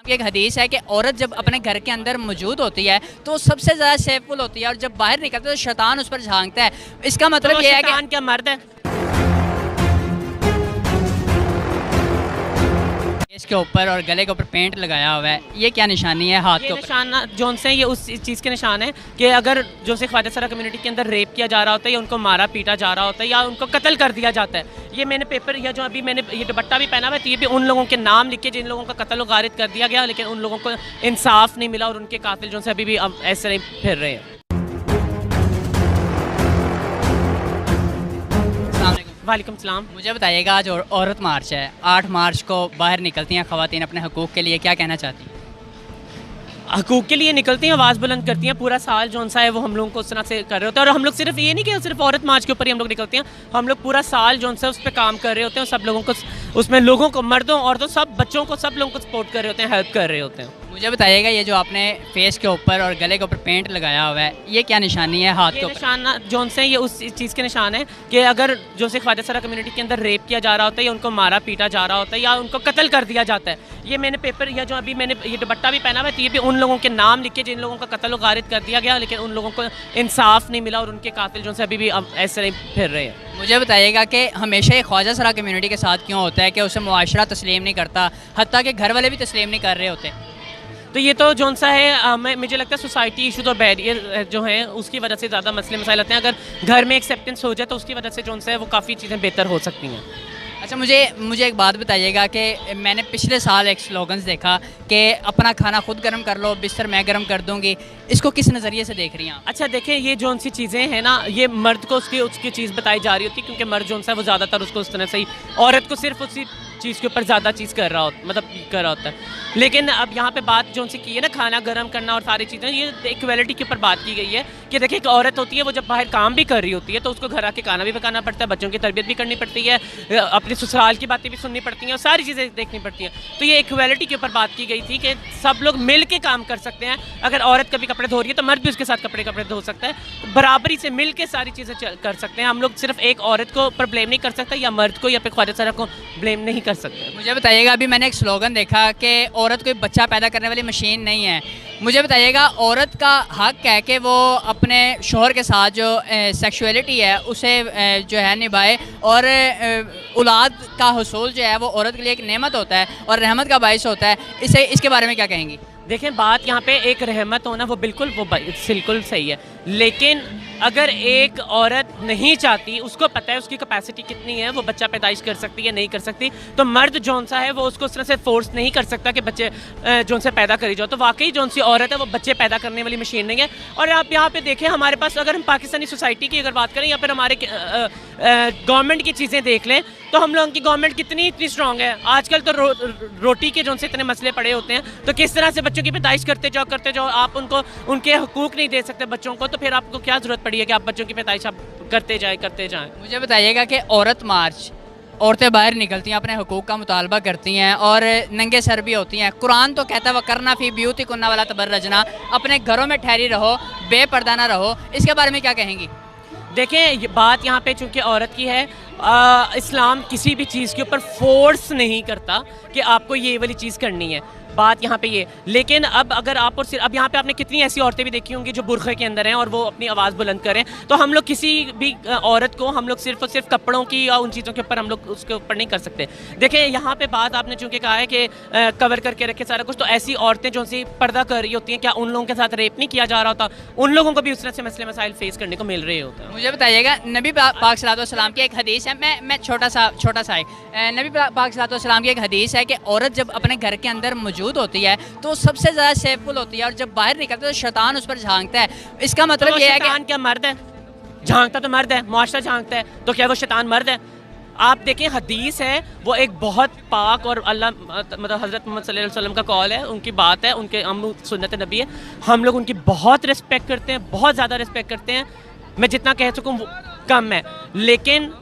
की एक हदीस है कि औरत जब अपने घर के अंदर मौजूद होती है तो सबसे ज़्यादा सेफुल होती है, और जब बाहर निकलती है तो शैतान उस पर झांकता है। इसका मतलब तो ये है कि शैतान क्या मर्द है? इसके ऊपर और गले के ऊपर पेंट लगाया हुआ है, ये क्या निशानी है हाथ के ये ऊपर? निशान जो से ये उस चीज़ के निशान है कि अगर जो से ख्वाजा सरा कम्युनिटी के अंदर रेप किया जा रहा होता है या उनको मारा पीटा जा रहा होता है या उनको कत्ल कर दिया जाता है। ये मैंने पेपर या जो अभी मैंने ये दुपट्टा भी पहना हुआ है, तो ये भी उन लोगों के नाम लिख के जिन लोगों का कत्ल गारिद कर दिया गया, लेकिन उन लोगों को इंसाफ नहीं मिला और उनके कातिल जो से अभी भी अब ऐसे नहीं फिर रहे हैं। वालेकुम सलाम। मुझे बताइएगा, आज औरत मार्च है, 8 मार्च को बाहर निकलती हैं ख़वातीन अपने हकूक़ के लिए, क्या कहना चाहती हैं? हकूक़ के लिए निकलती हैं, आवाज़ बुलंद करती हैं, पूरा साल जो सा है वो हम लोगों को उस तरह से कर रहे होते हैं। और हम लोग सिर्फ ये नहीं कि सिर्फ औरत मार्च के ऊपर ही हम लोग निकलते हैं, हम लोग पूरा साल जो सा उस पर काम कर रहे होते हैं, सब लोगों को उसमें लोगों को, मर्दों औरतों सब बच्चों को, सब लोगों को सपोर्ट कर रहे होते हैं, हेल्प कर रहे होते हैं। मुझे बताइएगा, ये जो आपने फेस के ऊपर और गले के ऊपर पेंट लगाया हुआ है, ये क्या निशानी है हाथ के ये ऊपर? निशान जो से ये उस चीज़ के निशान है कि अगर जो से ख्वाजा सरा कम्युनिटी के अंदर रेप किया जा रहा होता है या उनको मारा पीटा जा रहा होता है या उनको कत्ल कर दिया जाता है। ये मैंने पेपर या जो अभी मैंने ये दुपट्टा भी पहना हुआ है, तो ये भी उन लोगों के नाम लिख के जिन लोगों का कत्ल गारिद कर दिया गया, लेकिन उन लोगों को इंसाफ नहीं मिला और उनके कातिल जो से अभी भी अब ऐसे नहीं फिर रहे हैं। मुझे बताइएगा कि हमेशा ये ख्वाजा सरा कम्युनिटी के साथ क्यों होता है कि उसे मुआशरा तस्लीम नहीं करता, हत्ता कि घर वाले भी तस्लीम नहीं कर रहे होते? तो ये तो जो सा है मुझे लगता है सोसाइटी इशूज़ और बैरियर जो हैं उसकी वजह से ज़्यादा मसले मसाइल आते हैं। अगर घर में एक्सेप्टेंस हो जाए तो उसकी वजह से जो सा है वो काफ़ी चीज़ें बेहतर हो सकती हैं। अच्छा, मुझे एक बात बताइएगा कि मैंने पिछले साल एक स्लोगन्स देखा कि अपना खाना खुद गर्म कर लो, बिस्तर मैं गर्म कर दूंगी, इसको किस नज़रिए से देख रही हैं आप? अच्छा देखें, ये जो सी चीज़ें हैं ना, ये मर्द को उसकी चीज़ बताई जा रही होती है, क्योंकि मर्द जो सा है वो ज़्यादातर उसको उस तरह से ही, औरत को सिर्फ उसी चीज़ के ऊपर ज़्यादा चीज़ कर रहा होता, मतलब कर रहा होता है। लेकिन अब यहाँ पे बात जो सी की है ना, खाना गर्म करना और सारी चीज़ें, ये इक्वलिटी के ऊपर बात की गई है कि देखिए एक औरत होती है, वो जब बाहर काम भी कर रही होती है तो उसको घर आके खाना भी पकाना पड़ता है, बच्चों की तरबियत भी करनी पड़ती है, अपने ससुराल की बातें भी सुननी पड़ती हैं और सारी चीज़ें देखनी पड़ती हैं। तो ये इक्वलिटी के ऊपर बात की गई थी कि सब लोग मिल के काम कर सकते हैं। अगर औरत कभी कपड़े धो रही है तो मर्द भी उसके साथ कपड़े धो सकता है, तो बराबरी से मिल के सारी चीज़ें कर सकते हैं। हम लोग सिर्फ एक औरत को पर ब्लेम नहीं कर सकते या मर्द को या फिर ख्वाजा सरा को ब्लेम नहीं कर सकते। मुझे बताइएगा, अभी मैंने एक स्लोगन देखा कि औरत कोई बच्चा पैदा करने वाली मशीन नहीं है। मुझे बताइएगा, औरत का हक है कि वो अपने शोहर के साथ जो सेक्सुअलिटी है उसे जो है निभाए, और औलाद का हुसूल जो है वो औरत के लिए एक नेमत होता है और रहमत का बाइस होता है। इसके बारे में क्या कहेंगी? देखें, बात यहाँ पे एक रहमत होना वो बिल्कुल सही है, लेकिन अगर एक औरत नहीं चाहती, उसको पता है उसकी कैपेसिटी कितनी है, वो बच्चा पैदाइश कर सकती है नहीं कर सकती, तो मर्द जौन सा है वो उसको उस तरह से फोर्स नहीं कर सकता कि बच्चे जौन से पैदा करी जाओ। तो वाकई जौन सी औरत है वो बच्चे पैदा करने वाली मशीन नहीं है। और आप यहाँ पे देखें, हमारे पास अगर हम पाकिस्तानी सोसाइटी की अगर बात करें या फिर हमारे गवर्नमेंट की चीज़ें देख लें, तो हम लोगों की गवर्नमेंट इतनी स्ट्रॉन्ग है। आजकल तो रोटी के जौन से इतने मसले पड़े होते हैं, तो किस तरह से बच्चों की पैदाइश करते जाओ, आप उनको उनके हकूक़ नहीं दे सकते बच्चों को, तो फिर आपको क्या ज़रूरत पड़ी है कि आप बच्चों की पैदाइश आप करते जाएं। मुझे बताइएगा कि औरत मार्च, औरतें बाहर निकलती हैं, अपने हकूक़ का मुतालबा करती हैं और नंगे सर भी होती हैं। कुरान तो कहता है वह करना फ़ी ब्यूतिकुन्ना वला तबर्रजना, अपने घरों में ठहरी रहो, बेपर्दा ना रहो। इसके बारे में क्या कहेंगी? देखें, बात यहाँ पे चूँकि औरत की है, इस्लाम किसी भी चीज़ के ऊपर फोर्स नहीं करता कि आपको ये वाली चीज़ करनी है, बात यहाँ पे ये। लेकिन अब अगर आप अब यहाँ पे आपने कितनी ऐसी औरतें भी देखी होंगी जो बुरखे के अंदर हैं और वो अपनी आवाज़ बुलंद करें, तो हम लोग किसी भी औरत को हम लोग सिर्फ और सिर्फ कपड़ों की या उन चीज़ों के ऊपर हम लोग उसके ऊपर नहीं कर सकते। देखिए, यहाँ पे बात आपने चूँकि कहा है कि कवर करके रखे सारा कुछ, तो ऐसी औरतें जो सी पर्दा कर रही होती हैं, क्या उन लोगों के साथ रेप नहीं किया जा रहा होता? उन लोगों को भी उस तरह से मसले मसाइल फेस करने को मिल रहे होते हैं। मुझे बताइएगा, नबी पाक सल्लल्लाहु अलैहि वसल्लम की एक हदीस है, मैं छोटा सा है, नबी पाक सल्लल्लाहु अलैहि वसल्लम की एक हदीस है कि औरत जब अपने घर के अंदर मौजूद होती है तो सबसे ज़्यादा सेफुल होती है, और जब बाहर निकलती है तो शैतान उस पर झांकता है। इसका मतलब तो ये है कि शैतान क्या मर्द है? झांकता तो मर्द है, मुआशरा झांकता है, तो क्या वो शैतान मर्द है? आप देखें, हदीस है वो एक बहुत पाक और अल्लाह मतलब हज़रत मोहम्मद सल्लल्लाहु अलैहि वसल्लम का कौल है, उनकी बात है, उनके हम सुन्नत नबी है, हम लोग उनकी बहुत रिस्पेक्ट करते हैं, बहुत ज़्यादा रिस्पेक्ट करते हैं। मैं जितना कह सकूँ वो कम है, लेकिन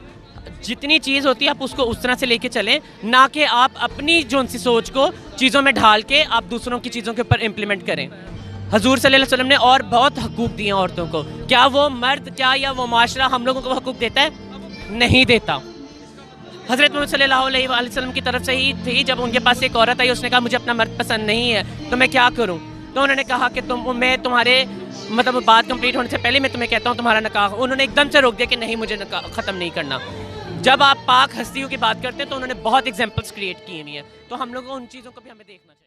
जितनी चीज़ होती है आप उसको उस तरह से लेके चलें, ना कि आप अपनी जो सी सोच को चीज़ों में ढाल के आप दूसरों की चीज़ों के ऊपर इम्प्लीमेंट करें। हजूर सल्लल्लाहु अलैहि वसल्लम ने और बहुत हकूक़ दिए हैं औरतों को, क्या वो मर्द क्या या वो माशरा हम लोगों को हकूक़ देता है? नहीं देता। हज़रत मोहम्मद सल्लल्लाहु अलैहि वसल्लम की तरफ से ही थी। जब उनके पास एक औरत आई, उसने कहा मुझे अपना मर्द पसंद नहीं है तो मैं क्या करूं? तो उन्होंने कहा कि मैं तुम्हारे मतलब बात कंप्लीट होने से पहले मैं तुम्हें कहता हूं तुम्हारा निकाह। उन्होंने एकदम से रोक दिया कि नहीं, मुझे निकाह ख़त्म नहीं करना। जब आप पाक हस्तियों की बात करते हैं तो उन्होंने बहुत एग्जाम्पल्स क्रिएट किए हुई हैं, तो हम लोगों को उन चीज़ों को भी हमें देखना चाहिए।